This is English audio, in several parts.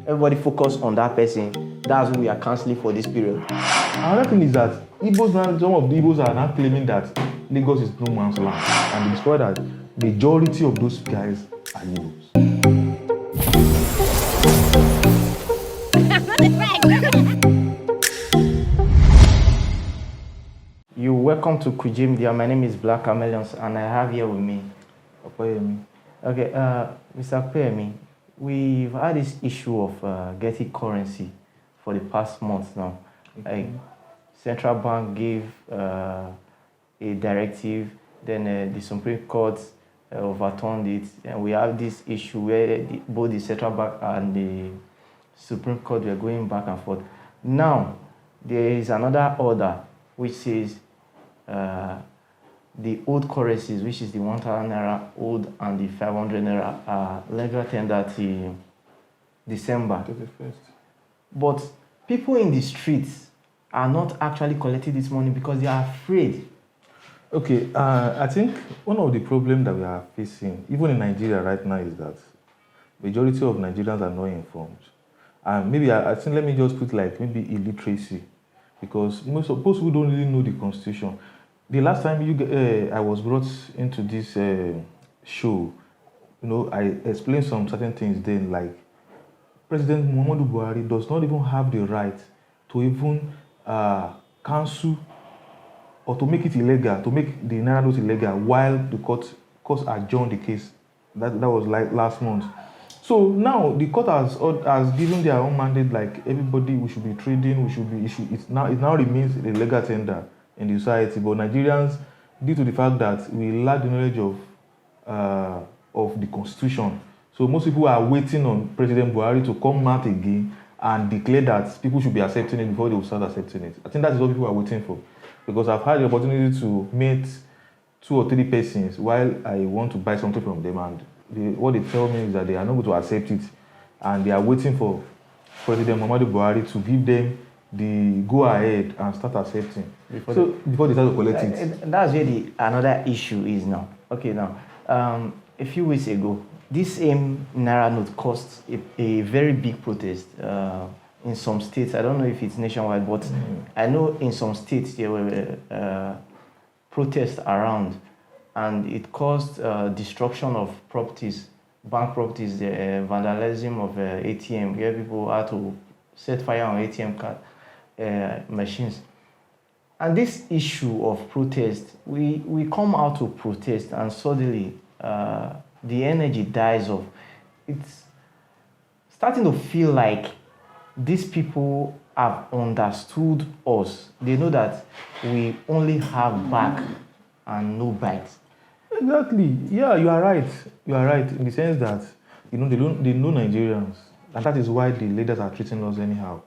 everybody focus on that person. That's who we are cancelling for this period. Another thing is that Igbos now, some of the Igbos are now claiming that Lagos is no man's land, and they discover that majority of those guys are Igbos. You're welcome to Kugjaymedia. My name is Black Chameleons, and I have here with me Opeyemi. Okay, Mr. Opeyemi, we've had this issue of getting currency for the past month now. Okay. Like, central bank gave a directive, then the Supreme Court overturned it, and we have this issue where both the central bank and the Supreme Court were going back and forth. Now, there is another order which says the old currencies, which is the 1,000 naira old and the 500 naira, are legal tender till December 31st. But people in the streets are not actually collecting this money because they are afraid. Okay, I think one of the problems that we are facing, even in Nigeria right now, is that majority of Nigerians are not informed. And maybe I think let me just put like maybe illiteracy, because most people don't really know the constitution. The last time I was brought into this show, I explained some certain things then, like President Muhammadu Buhari does not even have the right to even cancel or to make it illegal, to make the Naira note illegal while the court adjourned the case. That was like last month. So now the court has given their own mandate, like everybody, we should be trading, it now remains a legal tender in the society. But Nigerians, due to the fact that we lack the knowledge of the constitution, so most people are waiting on President Buhari to come out again and declare that people should be accepting it before they will start accepting it. I think that is what people are waiting for, because I've had the opportunity to meet 2 or 3 persons while I want to buy something from them, and what they tell me is that they are not going to accept it, and they are waiting for President Muhammadu Buhari to give them the go-ahead and start accepting before they start to collect it. That's where another issue is now. Okay, now, a few weeks ago, this same Naira note caused a very big protest in some states. I don't know if it's nationwide, but I know in some states there were protests around, and it caused destruction of properties, bank properties, the vandalism of ATM, where people had to set fire on ATM card machines. And this issue of protest, we come out to protest, and suddenly the energy dies off. It's starting to feel like these people have understood us. They know that we only have back and no bite. Exactly. Yeah, you are right. You are right in the sense that they know Nigerians, and that is why the leaders are treating us anyhow.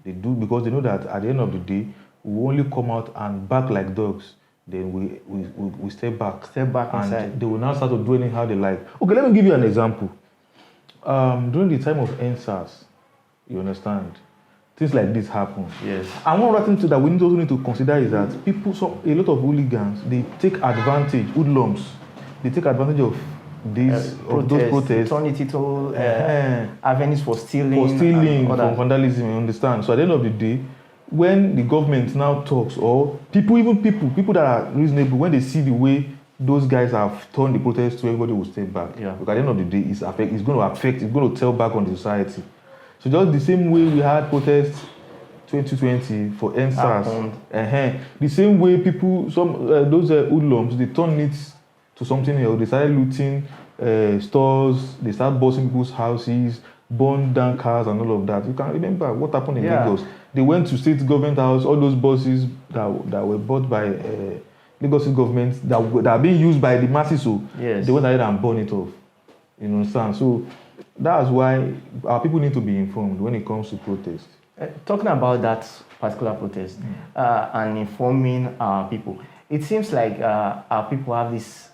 They do, because they know that at the end of the day, we only come out and bark like dogs. Then we step back and inside. They will now start to do anyhow they like. Okay, let me give you an example. During the time of NSAS, you understand, things like this happen. Yes. And one other thing too that we also need to consider is that a lot of hooligans, they take advantage, hoodlums, they take advantage of those protests. Turn it into avenues for stealing. For vandalism, you understand? So at the end of the day, when the government now talks, or people that are reasonable, when they see the way those guys have turned the protest to, everybody will step back. Yeah. Because at the end of the day, it's going to tell back on the society. So just the same way we had protests 2020 for NSAS, the same way those hoodlums, they turn it to something else. They started looting stores, they started busting people's houses, burn down cars and all of that. You can remember what happened in Lagos. They went to state government house, all those buses that were bought by Lagos state government that are being used by the masses. So yes, they went ahead and burned it off. You understand? So that's why our people need to be informed when it comes to protest. Talking about that particular protest and informing our people, it seems like our people have this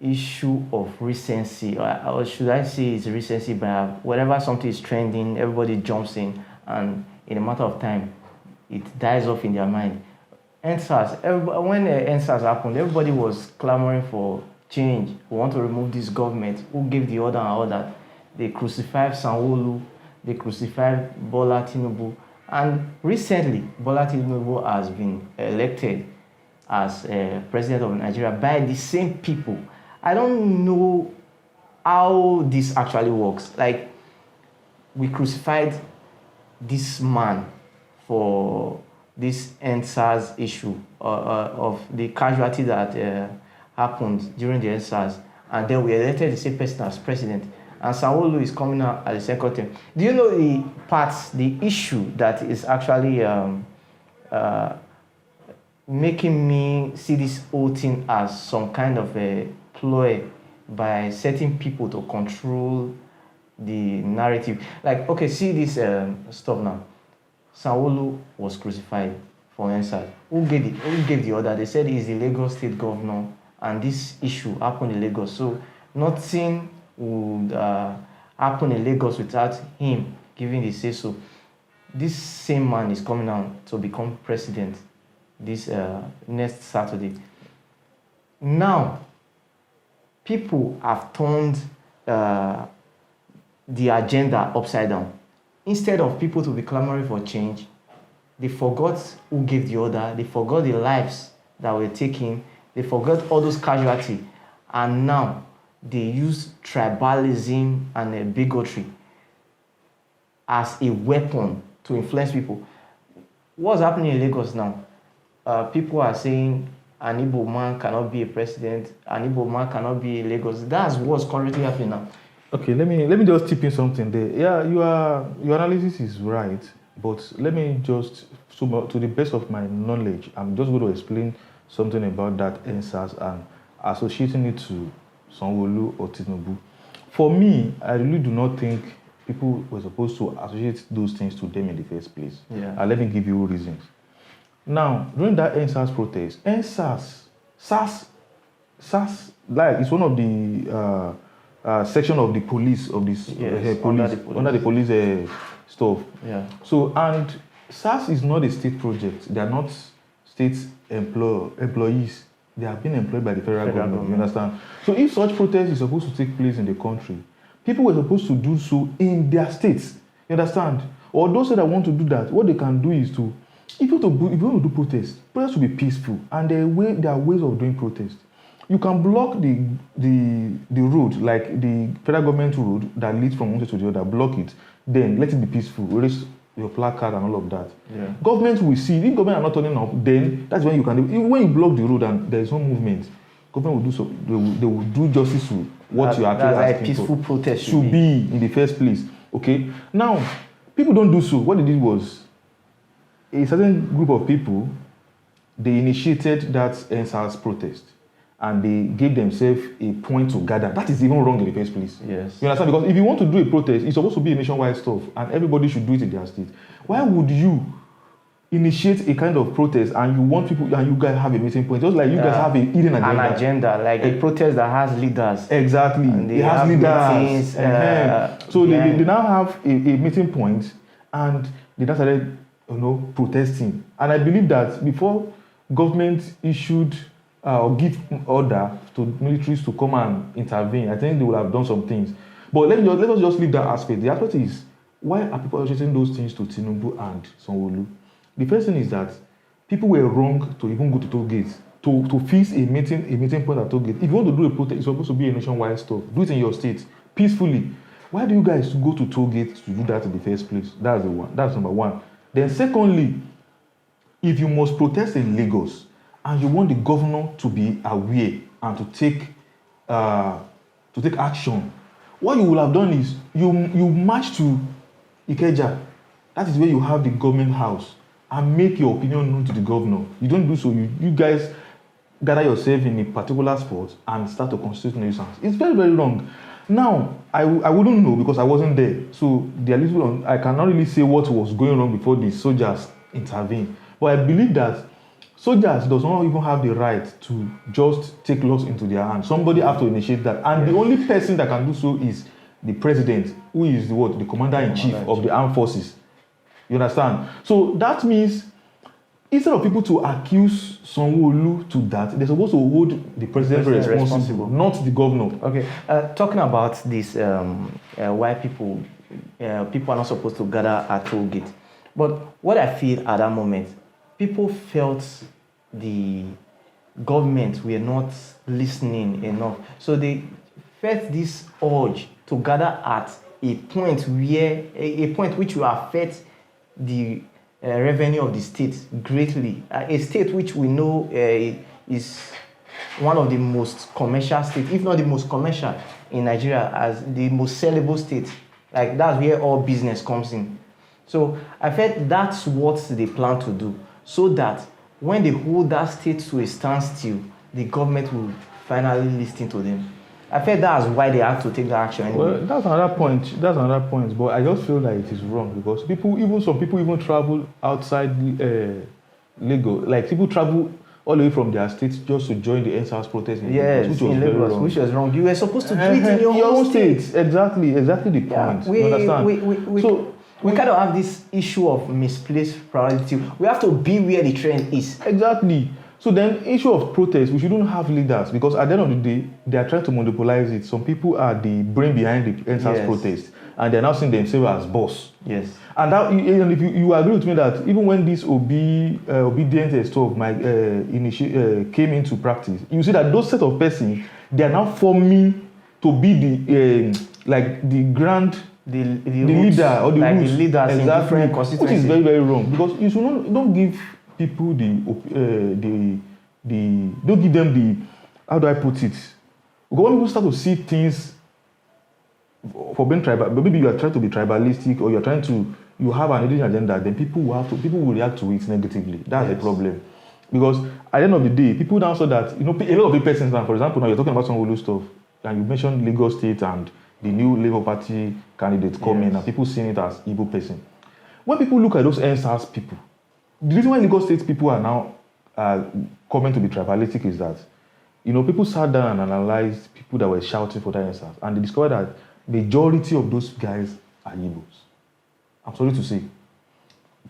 issue of recency, or should I say it's recency bias. Whenever something is trending, everybody jumps in, and in a matter of time, it dies off in their mind. NSAS, when NSAS happened, everybody was clamoring for change. We want to remove this government. Who gave the order and all that? They crucified Sanwo-Olu. They crucified Bola Tinubu. And recently, Bola Tinubu has been elected as president of Nigeria by the same people. I don't know how this actually works. Like, we crucified this man for this NSAS issue of the casualty that happened during the NSAS, and then we elected the same person as president. And Sanwo-Olu is coming out at the second term. Do you know the issue that is actually making me see this whole thing as some kind of a ploy by certain people to control the narrative? Like, okay, see this stuff now. Sanwo-Olu was crucified for NSAS. Who gave the order? They said he's the Lagos state governor, and this issue happened in Lagos. So nothing would happen in Lagos without him giving the say-so. This same man is coming out to become president this next Saturday. Now, people have turned the agenda upside down. Instead of people to be clamoring for change, they forgot who gave the order, they forgot the lives that were taken, they forgot all those casualties, and now they use tribalism and bigotry as a weapon to influence people. What's happening in Lagos now? People are saying an Igbo man cannot be a president, an Igbo man cannot be in Lagos. That's what's currently happening now. Okay, let me just tip in something there. Yeah, your analysis is right, but let me just, to the best of my knowledge, I'm just going to explain something about that NSAS and associating it to Sanwo-Olu or Tinubu. For me, I really do not think people were supposed to associate those things to them in the first place. Yeah. And let me give you reasons. Now, during that NSAS protest, SAS, like, it's one of the section of the police of this under the police stuff. Yeah. So, and SAS is not a state project. They are not state employees. They are being employed by the federal government. You understand? So, if such protest is supposed to take place in the country, people were supposed to do so in their states. You understand? Or those that want to do that, what they can do is to, if you want to do protest should be peaceful, and there are ways of doing protest. You can block the road, like the federal government road that leads from one side to the other, block it, then let it be peaceful, raise your placard and all of that. Yeah. Government will see, if government are not turning up, then that's when you can do. When you block the road and there is no movement, government will do so, they will do justice to what you are actually asking for. Peaceful protest should be in the first place. Okay? Now, people don't do so. What they did was, a certain group of people, they initiated that NSAS protest, and they gave themselves a point to gather. That is even wrong in the first place. Yes. You understand? Because if you want to do a protest, it's supposed to be a nationwide stuff, and everybody should do it in their state. Why would you initiate a kind of protest and you want people, and you guys have a meeting point, just like you guys have a hidden agenda? An agenda, like a protest that has leaders. Exactly. And it has leaders. Meetings, so they now have a meeting point, and they now started, protesting. And I believe that before government issued or give order to militaries to come and intervene, I think they would have done some things. But let us just leave that aspect. The aspect is, why are people associating those things to Tinubu and Sanwo-Olu? The first thing is that people were wrong to even go to toll gates, to fix a meeting point at toll gate. If you want to do a protest, it's supposed to be a nationwide stuff. Do it in your state, peacefully. Why do you guys go to toll gates to do that in the first place? That's number one. Then secondly, if you must protest in Lagos, and you want the governor to be aware and to take action, what you will have done is you march to Ikeja. That is where you have the government house, and make your opinion known to the governor. You don't do so. You guys gather yourself in a particular spot and start to constitute nuisance. It's very, very wrong. Now, I wouldn't know because I wasn't there. So I cannot really say what was going on before the soldiers intervened. But I believe that soldiers does not even have the right to just take laws into their hands. Somebody has to initiate that. And the only person that can do so is the president, who is the commander-in-chief of the armed forces. You understand? So that means instead of people to accuse Sanwo-Olu to that, they're supposed to hold the president responsible, not the governor. Okay, talking about this, why people are not supposed to gather at toll gate. But what I feel at that moment, people felt the government were not listening enough. So they felt this urge to gather at a point which will affect the revenue of the state greatly. A state which we know is one of the most commercial states, if not the most commercial in Nigeria, as the most sellable state. Like that's where all business comes in. So I felt that's what they plan to do, so that when they hold that state to a standstill, the government will finally listen to them. I felt that's why they have to take the action. Anyway. Well, that's another point. But I just feel like it is wrong because some people even travel outside Lagos. Like people travel all the way from their state just to join the NSAS protest in Lagos, which was very wrong. Which was wrong. You were supposed to do it in your own state. Exactly the point. You understand? We kind of have this issue of misplaced priority. We have to be where the trend is. Exactly. So then, issue of protest, we shouldn't have leaders because at the end of the day, they are trying to monopolize it. Some people are the brain behind the NSAS protest, and they're now seeing themselves as boss. Yes. And if you agree with me that even when this obedience stuff came into practice, you see that those set of persons, they are now forming to be the leader or the like roots. The leaders in different constituencies. Which is very, very wrong because you don't give people don't give them the, how do I put it? Because when people start to see things for being tribal, but maybe you are trying to be tribalistic or you have an hidden agenda, then people will react to it negatively. That's the problem. Because at the end of the day, people now saw that, a lot of the persons, for example, now you're talking about some Olu stuff, and you mentioned Lagos State and the new Labour Party candidate coming, and people seeing it as Igbo person. When people look at those NSAS people, the reason why Lagos State people are now coming to be tribalistic is that, people sat down and analyzed people that were shouting for that NSAS, and they discovered that majority of those guys are Igbos. I'm sorry to say.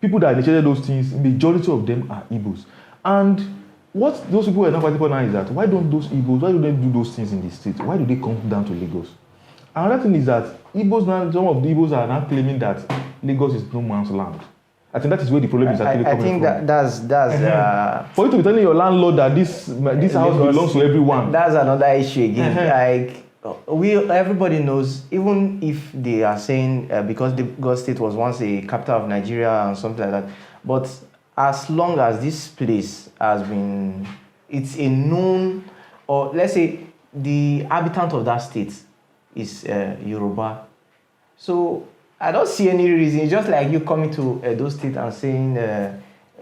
People that initiated those things, majority of them are Igbos. And what those people are not fighting for now is that why don't they do those things in the state? Why do they come down to Lagos? Another thing is that some of the Igbos are now claiming that Lagos is no man's land. I think that is where the problem is actually coming from. I think that's for you to be telling your landlord that this house belongs to everyone. That's another issue again. Everybody knows, even if they are saying because the Lagos State was once a capital of Nigeria and something like that, but as long as this place it's a known, or let's say the habitant of that state is Yoruba. So I don't see any reason. It's just like you coming to Edo State and saying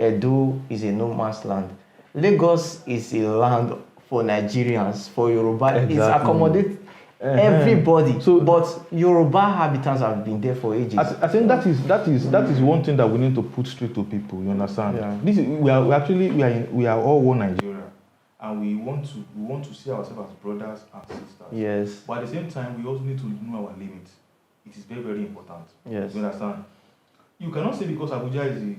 Edo is a no man's land. Lagos is a land for Nigerians, for Yoruba. Exactly. It's accommodate everybody. But Yoruba habitants have been there for ages. I think that is one thing that we need to put straight to people. You understand? Yeah. We are all one Nigeria, and we want to see ourselves as brothers and sisters. Yes. But at the same time, we also need to know our limits. It is very, very important. Yes. You understand? You cannot say because Abuja is the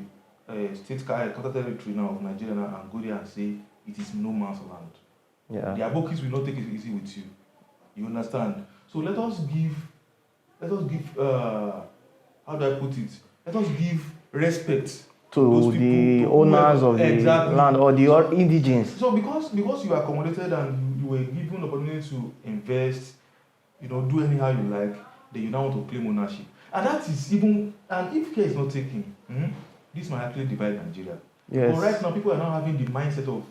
state capital territory now of Nigeria and go there and say it is no man's land. Yeah. The Abokis will not take it easy with you. You understand? So let us give how do I put it? Let us give respect to the owners of the land or the indigenes. So because you are accommodated and you were given the opportunity to invest, do anyhow you like, then you now want to claim ownership. And that is and if care is not taken, this might actually divide Nigeria. Yes. But right now, people are now having the mindset of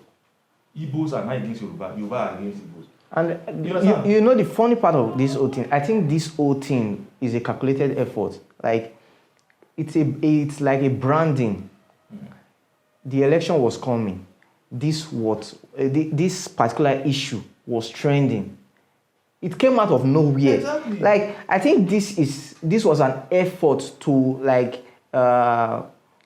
Igbos are not against Yoruba are against Igbos. And the funny part of this whole thing, I think this whole thing is a calculated effort. Like, it's like a branding. The election was coming. This particular issue was trending. It came out of nowhere. Exactly. Like, I think this was an effort to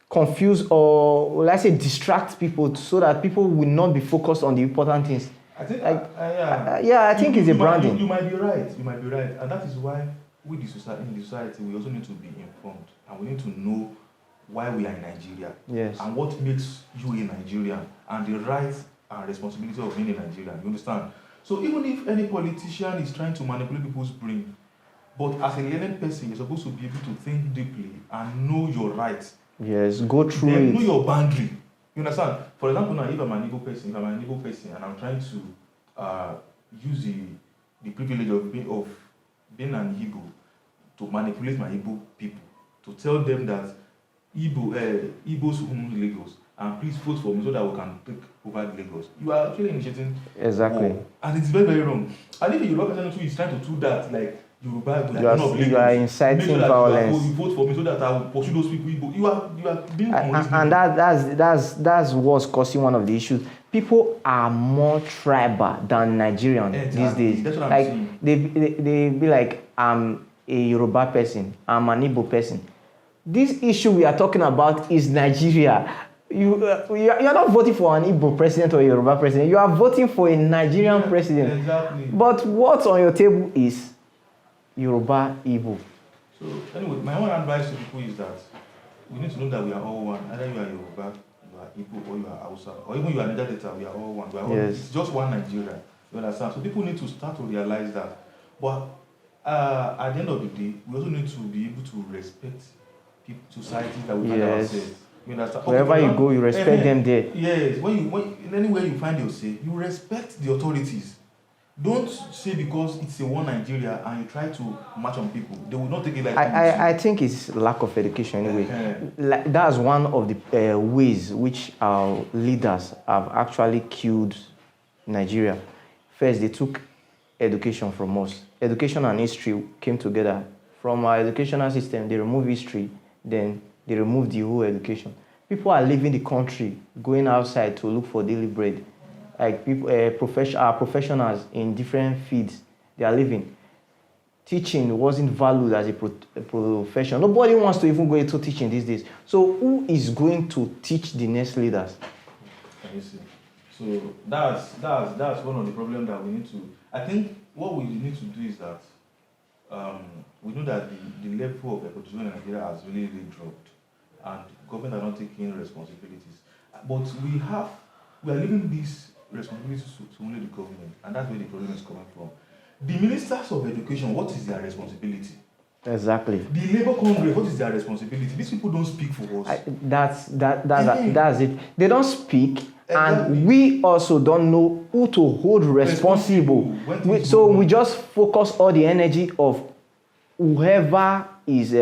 confuse or let's say distract people so that people will not be focused on the important things. I think, I think it's a branding. You might be right, and that is why in the society we also need to be informed, and we need to know why we are in Nigeria. Yes. And what makes you a Nigerian and the rights and responsibility of being a Nigerian. You understand? So even if any politician is trying to manipulate people's brain, but as a learned person, you're supposed to be able to think deeply and know your rights. Yes, go through then it. Know your boundary. You understand? For example, now if I'm an Igbo person, and I'm trying to use the privilege of being an Igbo to manipulate my Igbo people, to tell them that Igbos own Lagos, and please vote for me so that we can take over Lagos. You are actually initiating war, and it's very, very wrong. And if a Yoruba person who is trying to do that, like Yoruba, you are inciting sure violence. You vote for me so that I will pursue those people. You are being and that's what's causing one of the issues. People are more tribal than Nigerian these days. That's what like I'm saying. They be like, I'm a Yoruba person, I'm an Igbo person. This issue we are talking about is Nigeria. You're not voting for an Igbo president or a Yoruba president. You are voting for a Nigerian president. Exactly. But what's on your table is Yoruba, Igbo. So anyway, my own advice to people is that we need to know that we are all one. Either you are Yoruba, you are Igbo, or you are Hausa, or even you are Niger Delta, we are all one. We are all, it's just one Nigeria. You understand? So people need to start to realize that. But at the end of the day, we also need to be able to respect societies that we find ourselves. You understand? Wherever you go, you respect them there. Yes. When anywhere you find yourself, you respect the authorities. Don't say because it's a one Nigeria and you try to match on people. They will not take it like I think it's lack of education anyway. That's one of the ways which our leaders have actually killed Nigeria. First, they took education from us. Education and history came together. From our educational system, they removed history, then they removed the whole education. People are leaving the country, going outside to look for daily bread. Like people, professionals in different fields, they are leaving. Teaching wasn't valued as a profession. Nobody wants to even go into teaching these days. So who is going to teach the next leaders? You see. So that's one of the problems that we need to. I think what we need to do is that we know that the level of education in Nigeria has really, really dropped, and government are not taking responsibilities. But we are leaving these responsibilities to only the government, and that's where the problem is coming from. The ministers of education, what is their responsibility? Exactly. The Labour Congress, what is their responsibility? These people don't speak for us. That's it. They don't speak, and we also don't know who to hold responsible. So we just focus all the energy of whoever is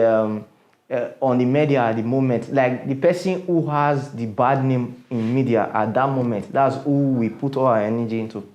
on the media at the moment, like the person who has the bad name in media at that moment. That's who we put all our energy into.